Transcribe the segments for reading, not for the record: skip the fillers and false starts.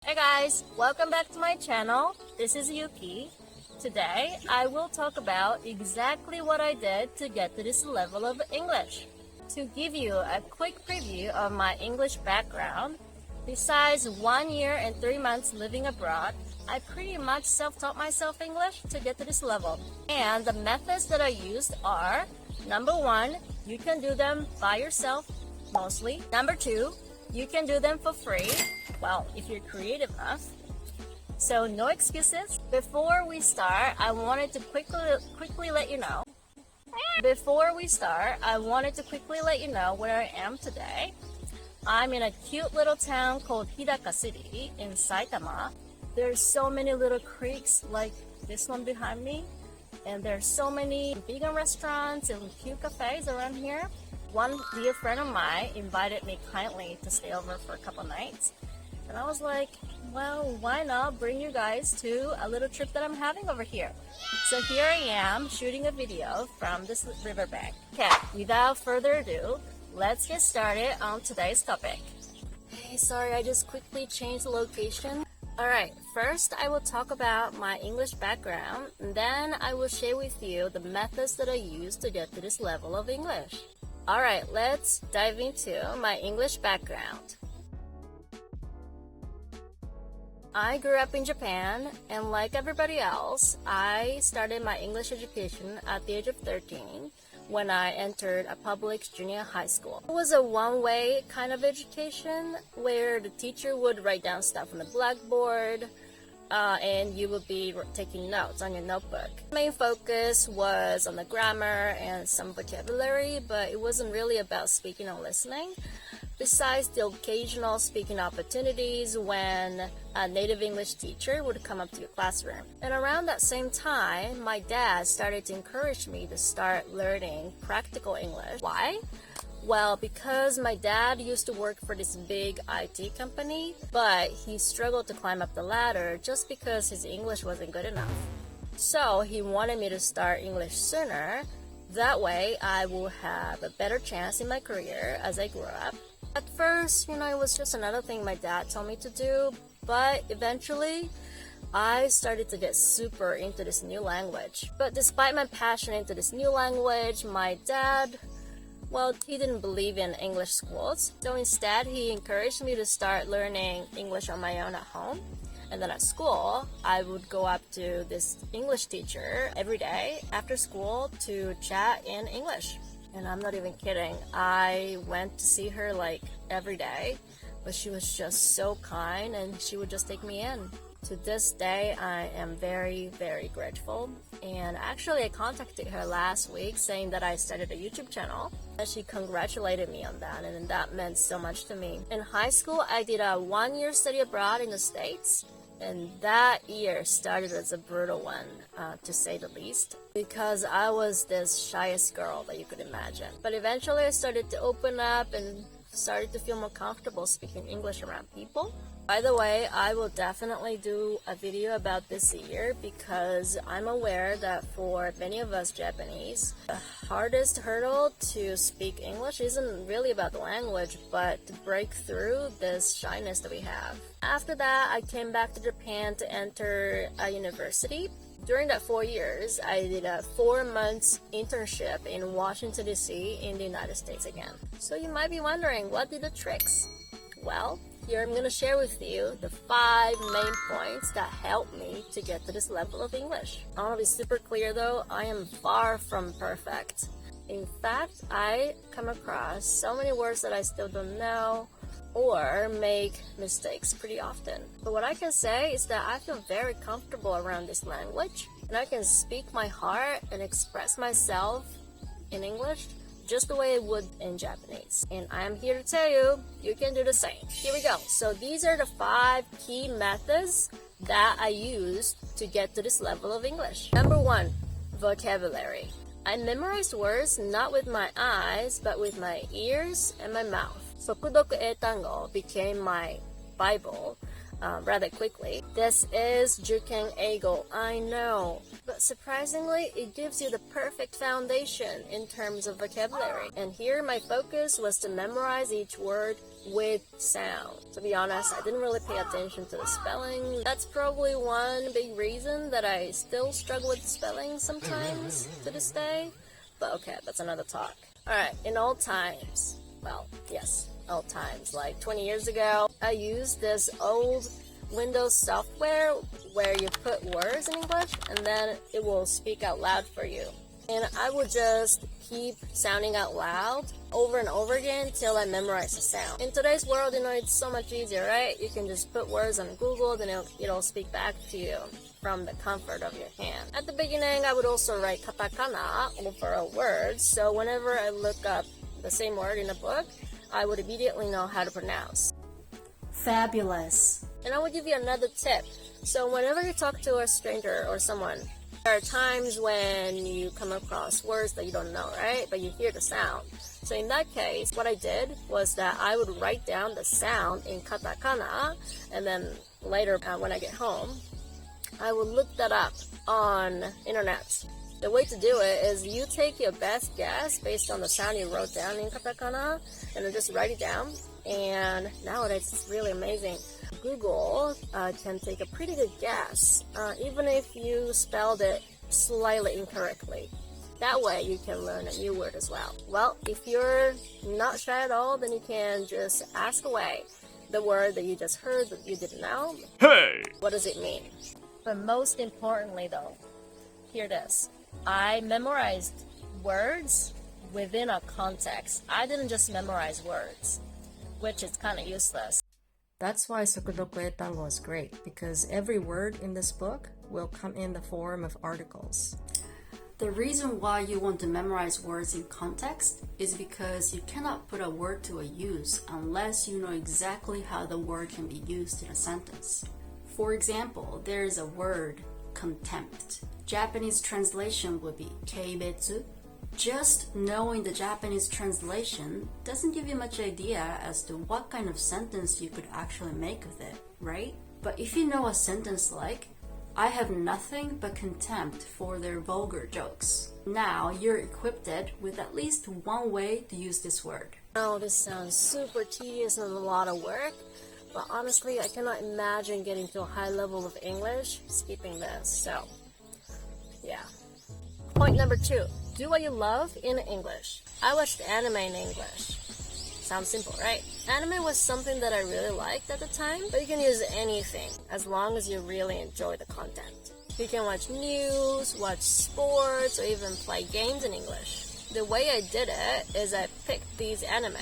Hey guys, welcome back to my channel. This is Yuki. Today, I will talk about exactly what I did to get to this level of English. To give you a quick preview of my English background, besides 1 year and 3 months living abroad, I pretty much self-taught myself English to get to this level. And the methods that I used are, number 1, you can do them by yourself, mostly. Number 2, you can do them for free. Well, if you're creative enough. So no excuses. Before we start, I wanted to quickly let you know. Where I am today. I'm in a cute little town called Hidaka City in Saitama. There's so many little creeks like this one behind me. And there's so many vegan restaurants and cute cafes around here. One dear friend of mine invited me kindly to stay over for a couple nights. And I was like, well, why not bring you guys to a little trip that I'm having over here? So here I am shooting a video from this riverbank. Okay, without further ado, let's get started on today's topic. Hey, sorry, I just quickly changed the location. Alright, first I will talk about my English background, and then I will share with you the methods that I used to get to this level of English. Alright, let's dive into my English background. I grew up in Japan, and like everybody else, I started my English education at the age of 13 when I entered a public junior high school. It was a one-way kind of education where the teacher would write down stuff on the blackboard, and you would be taking notes on your notebook. The main focus was on the grammar and some vocabulary, but it wasn't really about speaking and listening. Besides the occasional speaking opportunities when a native English teacher would come up to your classroom. And around that same time, my dad started to encourage me to start learning practical English. Why? Well, because my dad used to work for this big IT company, but he struggled to climb up the ladder just because his English wasn't good enough. So he wanted me to start English sooner. That way, I will have a better chance in my career as I grew up. At first, it was just another thing my dad told me to do, but eventually, I started to get super into this new language. But despite my passion into this new language, my dad, well, he didn't believe in English schools. So instead, he encouraged me to start learning English on my own at home. And then at school, I would go up to this English teacher every day after school to chat in English. And I'm not even kidding. I went to see her like every day, but she was just so kind and she would just take me in. To this day, I am very, very grateful. And actually, I contacted her last week saying that I started a YouTube channel. And she congratulated me on that, and that meant so much to me. In high school, I did a 1-year study abroad in the States. And that year started as a brutal one, to say the least, because I was this shyest girl that you could imagine. But eventually I started to open up and started to feel more comfortable speaking English around people. By the way, I will definitely do a video about this year because I'm aware that for many of us Japanese, the hardest hurdle to speak English isn't really about the language, but to break through this shyness that we have. After that, I came back to Japan to enter a university. During that 4 years, I did a 4-month internship in Washington, D.C. in the United States again. So you might be wondering, what did the tricks? Well, here I'm going to share with you the 5 main points that helped me to get to this level of English. I want to be super clear though, I am far from perfect. In fact, I come across so many words that I still don't know or make mistakes pretty often. But what I can say is that I feel very comfortable around this language, and I can speak my heart and express myself in English just the way it would in Japanese. And I am here to tell you, you can do the same. Here we go. So these are the 5 key methods that I used to get to this level of English. Number 1, vocabulary. I memorized words not with my eyes, but with my ears and my mouth. 速読英単語 became my Bible rather quickly. This is 受験英語, I know. But surprisingly, it gives you the perfect foundation in terms of vocabulary. And here my focus was to memorize each word with sound. To be honest, I didn't really pay attention to the spelling. That's probably one big reason that I still struggle with spelling sometimes to this day. But okay, that's another talk. Alright, in old times, well, yes, old times, like 20 years ago, I used this old Windows software where you put words in English and then it will speak out loud for you. And I would just keep sounding out loud over and over again till I memorize the sound. In today's world, it's so much easier, right? You can just put words on Google, then it'll speak back to you from the comfort of your hand. At the beginning, I would also write katakana over a word, so whenever I look up the same word in a book, I would immediately know how to pronounce. Fabulous. And I will give you another tip. So whenever you talk to a stranger or someone, there are times when you come across words that you don't know, right? But you hear the sound. So in that case, what I did was that I would write down the sound in katakana, and then later when I get home, I would look that up on internet. The way to do it is you take your best guess based on the sound you wrote down in katakana, and then just write it down. And nowadays it's really amazing. Google can take a pretty good guess, even if you spelled it slightly incorrectly. That way you can learn a new word as well. Well, if you're not shy at all, then you can just ask away the word that you just heard that you didn't know. Hey! What does it mean? But most importantly though, hear this. I memorized words within a context. I didn't just memorize words, which is kind of useless. That's why Sokudoku Tango is great, because every word in this book will come in the form of articles. The reason why you want to memorize words in context is because you cannot put a word to a use unless you know exactly how the word can be used in a sentence. For example, there is a word, contempt. Japanese translation would be keibetsu. Just knowing the Japanese translation doesn't give you much idea as to what kind of sentence you could actually make with it, right? But if you know a sentence like, I have nothing but contempt for their vulgar jokes, now you're equipped with at least one way to use this word. Oh, this sounds super tedious and a lot of work, but honestly, I cannot imagine getting to a high level of English skipping this, so yeah. Point number 2. Do what you love in English. I watched anime in English. Sounds simple, right? Anime was something that I really liked at the time, but you can use anything as long as you really enjoy the content. You can watch news, watch sports, or even play games in English. The way I did it is I picked these anime,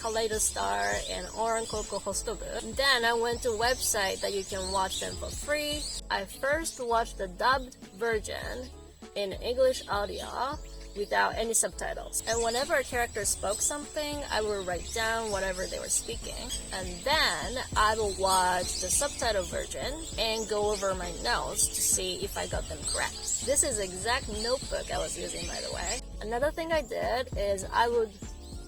Kaleido Star and Oran Koko Hostobu. Then I went to a website that you can watch them for free. I first watched the dubbed version in English audio without any subtitles. And whenever a character spoke something, I would write down whatever they were speaking. And then I will watch the subtitle version and go over my notes to see if I got them correct. This is the exact notebook I was using, by the way. Another thing I did is I would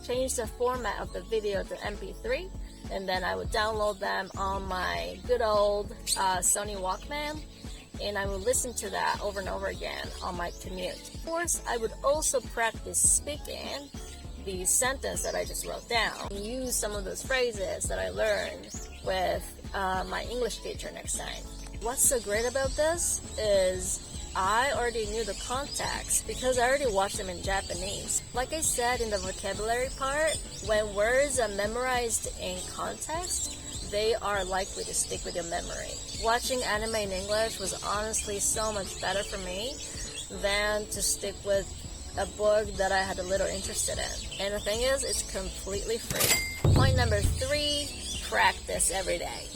change the format of the video to MP3, and then I would download them on my good old Sony Walkman, and I would listen to that over and over again on my commute. Of course, I would also practice speaking the sentence that I just wrote down and use some of those phrases that I learned with my English teacher next time. What's so great about this is I already knew the context because I already watched them in Japanese. Like I said in the vocabulary part, when words are memorized in context, they are likely to stick with your memory. Watching anime in English was honestly so much better for me than to stick with a book that I had a little interested in. And the thing is, it's completely free. Point number 3, practice every day.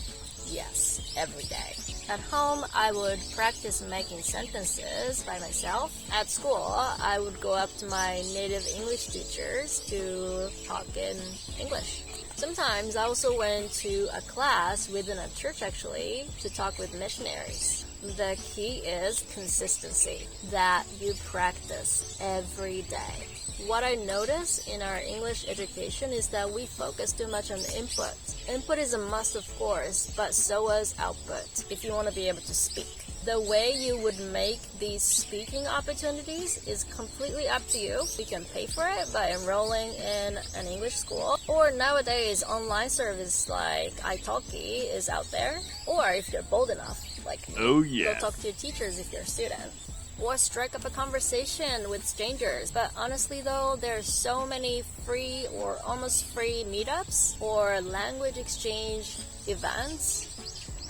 Yes, every day. At home, I would practice making sentences by myself. At school, I would go up to my native English teachers to talk in English. Sometimes I also went to a class within a church actually to talk with missionaries. The key is consistency, that you practice every day. What I notice in our English education is that we focus too much on the input. Input is a must, of course, but so is output if you want to be able to speak. The way you would make these speaking opportunities is completely up to you. You can pay for it by enrolling in an English school, or nowadays online service like italki is out there, or if you're bold enough, like me, go talk to your teachers if you're a student, or strike up a conversation with strangers. But honestly though, there's so many free or almost free meetups or language exchange events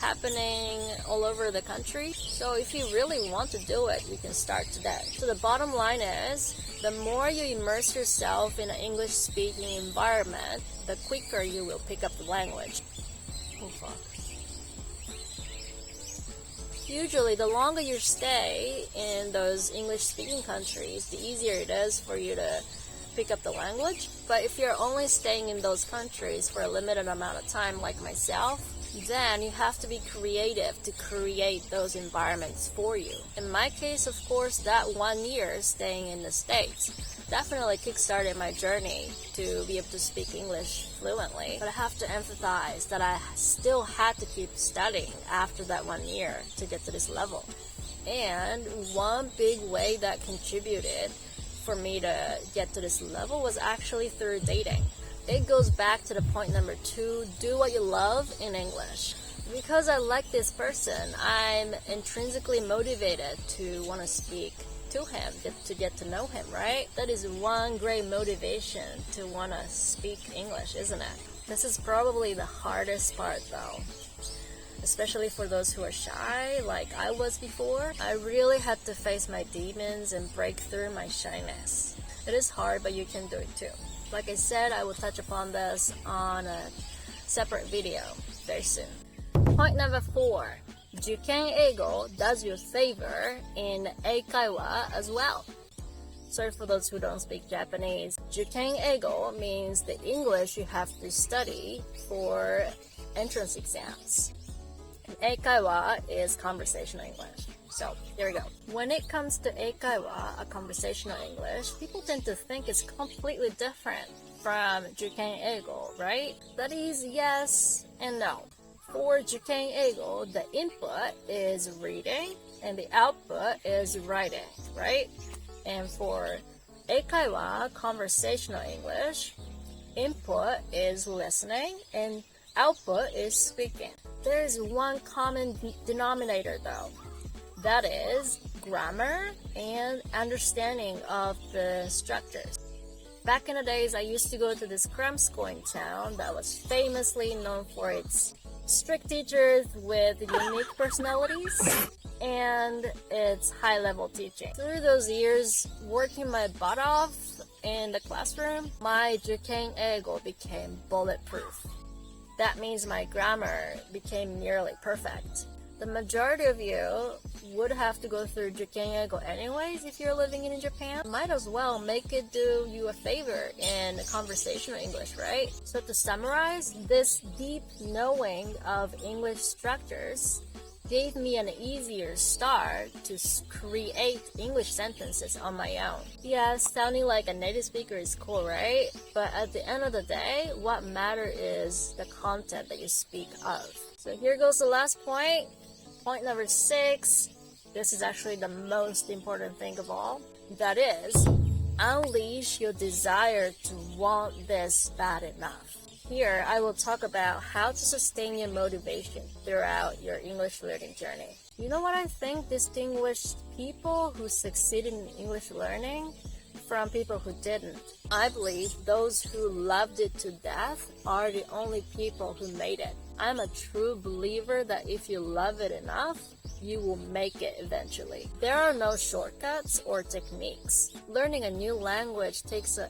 happening all over the country. So if you really want to do it, you can start today. So the bottom line is, the more you immerse yourself in an English speaking environment, the quicker you will pick up the language. Oh fuck. Usually, the longer you stay in those English speaking countries, the easier it is for you to pick up the language. But if you're only staying in those countries for a limited amount of time like myself, then you have to be creative to create those environments for you. In my case, of course, that 1 year staying in the States definitely kickstarted my journey to be able to speak English fluently. But I have to emphasize that I still had to keep studying after that 1 year to get to this level. And one big way that contributed for me to get to this level was actually through dating. It goes back to the point number 2, do what you love in English. Because I like this person, I'm intrinsically motivated to want to speak to him, to get to know him, right? That is one great motivation to want to speak English, isn't it? This is probably the hardest part though. Especially for those who are shy, like I was before. I really had to face my demons and break through my shyness. It is hard, but you can do it too. Like I said, I will touch upon this on a separate video very soon. Point number 4. 受験英語 does you a favor in 英会話 as well. Sorry for those who don't speak Japanese. 受験英語 means the English you have to study for entrance exams. And 英会話 is conversational English. So, there we go. When it comes to 英会話, a conversational English, people tend to think it's completely different from 受験英語, right? That is yes and no. For 受験英語, the input is reading and the output is writing, right? And for 英会話, conversational English, input is listening and output is speaking. There is one common denominator though. That is grammar and understanding of the structures. Back in the days, I used to go to this cram school in town that was famously known for its strict teachers with unique personalities and its high-level teaching. Through those years, working my butt off in the classroom, my 受験英語 became bulletproof. That means my grammar became nearly perfect. The majority of you would have to go through 受験英語 anyways if you're living in Japan. Might as well make it do you a favor in conversational English, right? So to summarize, this deep knowing of English structures gave me an easier start to create English sentences on my own. Yeah, sounding like a native speaker is cool, right? But at the end of the day, what matters is the content that you speak of. So here goes the last point. Point number 6. This is actually the most important thing of all. That is, unleash your desire to want this bad enough. Here, I will talk about how to sustain your motivation throughout your English learning journey. You know what I think distinguished people who succeeded in English learning from people who didn't? I believe those who loved it to death are the only people who made it. I'm a true believer that if you love it enough, you will make it eventually. There are no shortcuts or techniques. Learning a new language takes a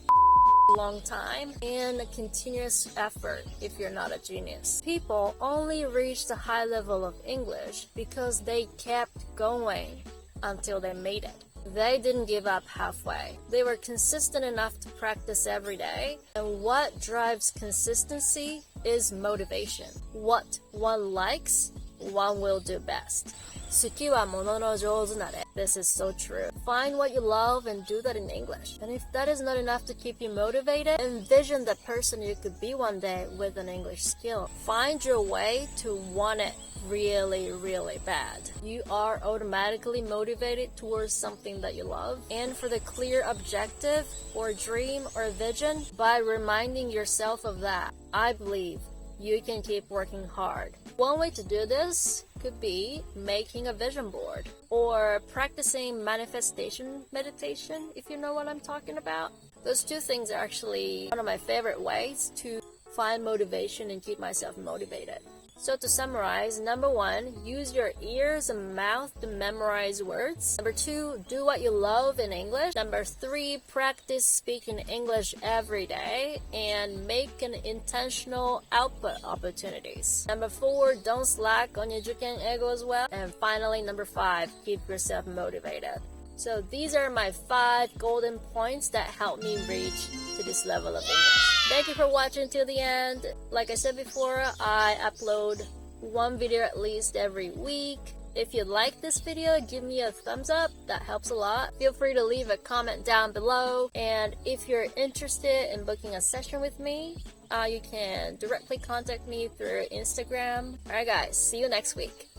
long time and a continuous effort if you're not a genius. People only reach the high level of English because they kept going until they made it. They didn't give up halfway. They were consistent enough to practice every day. And what drives consistency is motivation. What one likes one will do best. 好きはものの上手なれ. This is so true. Find what you love and do that in English. And if that is not enough to keep you motivated, envision the person you could be one day with an English skill. Find your way to want it really, really bad. You are automatically motivated towards something that you love. And for the clear objective or dream or vision, by reminding yourself of that, I believe you can keep working hard. One way to do this could be making a vision board or practicing manifestation meditation, if you know what I'm talking about. Those two things are actually one of my favorite ways to find motivation and keep myself motivated. So to summarize, number 1, use your ears and mouth to memorize words. Number 2, do what you love in English. Number 3, practice speaking English every day and make an intentional output opportunities. Number 4, don't slack on your 受験英語 as well. And finally, number 5, keep yourself motivated. So these are my 5 golden points that help me reach to this level of English. Thank you for watching till the end. Like I said before, I upload one video at least every week. If you like this video, give me a thumbs up. That helps a lot. Feel free to leave a comment down below. And if you're interested in booking a session with me, you can directly contact me through Instagram. Alright guys, see you next week.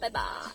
Bye bye.